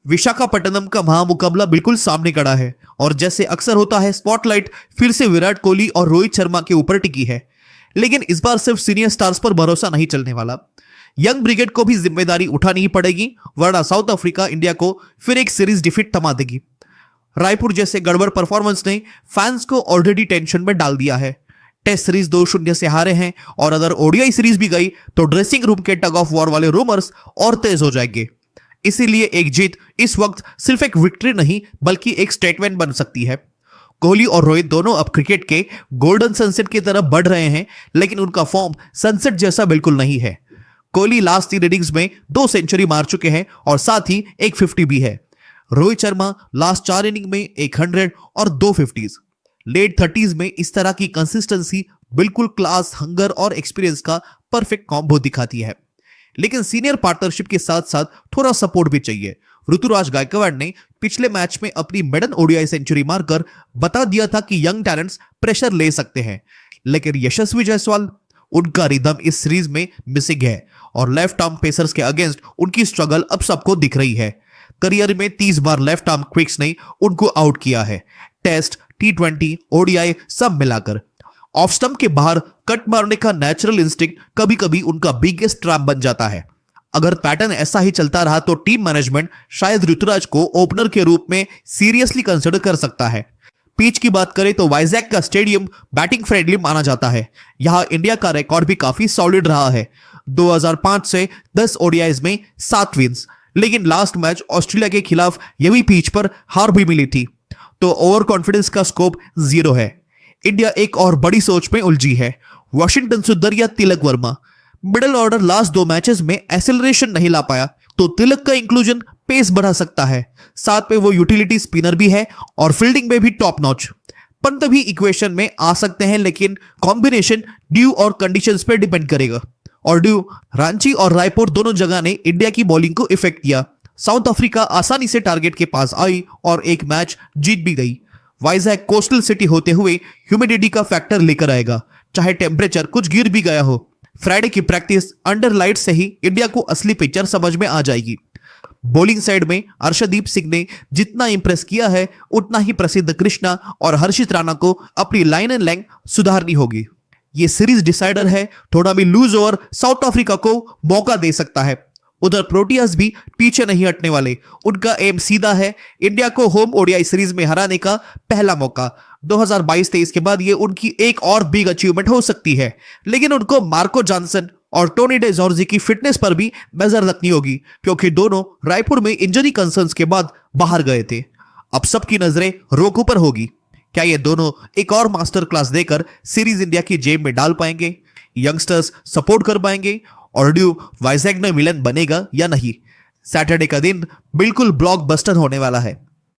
विशाखापट्टनम का महामुकाबला बिल्कुल सामने खड़ा है और जैसे अक्सर होता है स्पॉटलाइट फिर से विराट कोहली और रोहित शर्मा के ऊपर टिकी है। लेकिन इस बार सिर्फ सीनियर स्टार्स पर भरोसा नहीं चलने वाला, यंग ब्रिगेड को भी जिम्मेदारी उठानी ही पड़ेगी, वरना साउथ अफ्रीका इंडिया को फिर एक सीरीज डिफीट थमा देगी। रायपुर जैसे गड़बड़ परफॉर्मेंस ने फैंस को ऑलरेडी टेंशन में डाल दिया है। टेस्ट सीरीज 2-0 से हारे हैं और अगर ओडीआई सीरीज भी गई तो ड्रेसिंग रूम के टग ऑफ वॉर वाले रूमर्स और तेज हो जाएंगे। इसीलिए एक जीत इस वक्त सिर्फ एक विक्ट्री नहीं बल्कि एक स्टेटमेंट बन सकती है। कोहली और रोहित दोनों अब क्रिकेट के गोल्डन सनसेट की तरफ बढ़ रहे हैं, लेकिन उनका फॉर्म सनसेट जैसा बिल्कुल नहीं है। कोहली लास्ट 3 इनिंग्स में 2 सेंचुरी मार चुके हैं और साथ ही एक 50 भी है। रोहित शर्मा लास्ट 4 इनिंग में 100 और 2 50s। लेट 30s में इस तरह की कंसिस्टेंसी बिल्कुल क्लास, हंगर और एक्सपीरियंस का परफेक्ट कॉम्बो दिखाती है। लेकिन सीनियर पार्टनरशिप के साथ साथ थोड़ा सपोर्ट भी चाहिए। ऋतुराज गायकवाड़ ने पिछले मैच में अपनी मेडन ओडीआई सेंचुरी मारकर बता दिया था कि यंग टैलेंट्स प्रेशर ले सकते हैं, लेकिन यशस्वी जायसवाल, उनका रिदम इस सीरीज में मिसिंग है और लेफ्ट आर्म पेसर्स के अगेंस्ट उनकी स्ट्रगल अब सबको दिख रही है। करियर में 30 बार लेफ्ट आर्म क्विक्स ने उनको आउट किया है, टेस्ट, T20, ओडीआई सब मिलाकर। ऑफ स्टंप के बाहर कट मारने का नेचुरल इंस्टिंक्ट कभी कभी उनका बिगेस्ट ट्रैप बन जाता है। अगर पैटर्न ऐसा ही चलता रहा तो टीम मैनेजमेंट शायद ऋतुराज को ओपनर के रूप में सीरियसली कंसिडर कर सकता है। पिच की बात करें तो वाइजैक का स्टेडियम बैटिंग फ्रेंडली माना जाता है। यहां इंडिया का रिकॉर्ड भी काफी सॉलिड रहा है, 2005 से 10 ओडीआईज में 7 विंस। लेकिन लास्ट मैच ऑस्ट्रेलिया के खिलाफ यही पिच पर हार भी मिली थी, तो ओवर कॉन्फिडेंस का स्कोप 0 है। इंडिया एक और बड़ी सोच में उलझी है। वॉशिंगटन सुंदर या Tilak Varma, middle order last 2 matches में एक्सेलरेशन नहीं ला पाया, तो तिलक का इंक्लूजन पेस बढ़ा सकता है। साथ में वो यूटिलिटी स्पिनर भी है और फील्डिंग में भी टॉप नॉच। पंत भी इक्वेशन में आ सकते हैं, लेकिन कॉम्बिनेशन ड्यू और कंडीशंस पे डिपेंड करेगा। और ड्यू, रांची और रायपुर दोनों जगह ने इंडिया की बॉलिंग को इफेक्ट किया। साउथ अफ्रीका आसानी से टारगेट के पास आई और एक मैच जीत भी गई। वाइजैक कोस्टल सिटी होते हुए ह्यूमिडिटी का फैक्टर लेकर आएगा, चाहे टेम्परेचर कुछ गिर भी गया हो। फ्राइडे की प्रैक्टिस अंडर लाइट से ही इंडिया को असली पिक्चर समझ में आ जाएगी। बॉलिंग साइड में अर्शदीप सिंह ने जितना इंप्रेस किया है, उतना ही प्रसिद्ध कृष्णा और हर्षित राणा को अपनी लाइन एंड लेंथ सुधारनी होगी। ये सीरीज डिसाइडर है, थोड़ा भी लूज ओवर साउथ अफ्रीका को मौका दे सकता है। उधर प्रोटियाज भी पीछे नहीं हटने वाले, उनका एम सीधा है, इंडिया को होम ओडीआई सीरीज में हराने का पहला मौका। 2022-23 के बाद ये उनकी एक और बिग अचीवमेंट हो सकती है, लेकिन उनको मार्को जॉनसन और टोनी डे जॉर्जी की फिटनेस पर भी नजर रखनी होगी, क्योंकि दोनों रायपुर में इंजरी कंसर्न्स के बाद बाहर गए थे। अब सबकी नजरें रोको पर होगी। क्या ये दोनों एक और मास्टर क्लास देकर सीरीज इंडिया की जेब में डाल पाएंगे? यंगस्टर्स सपोर्ट कर पाएंगे और ड्यू वाइजैक में विलन बनेगा या नहीं? सैटरडे का दिन बिल्कुल ब्लॉकबस्टर होने वाला है।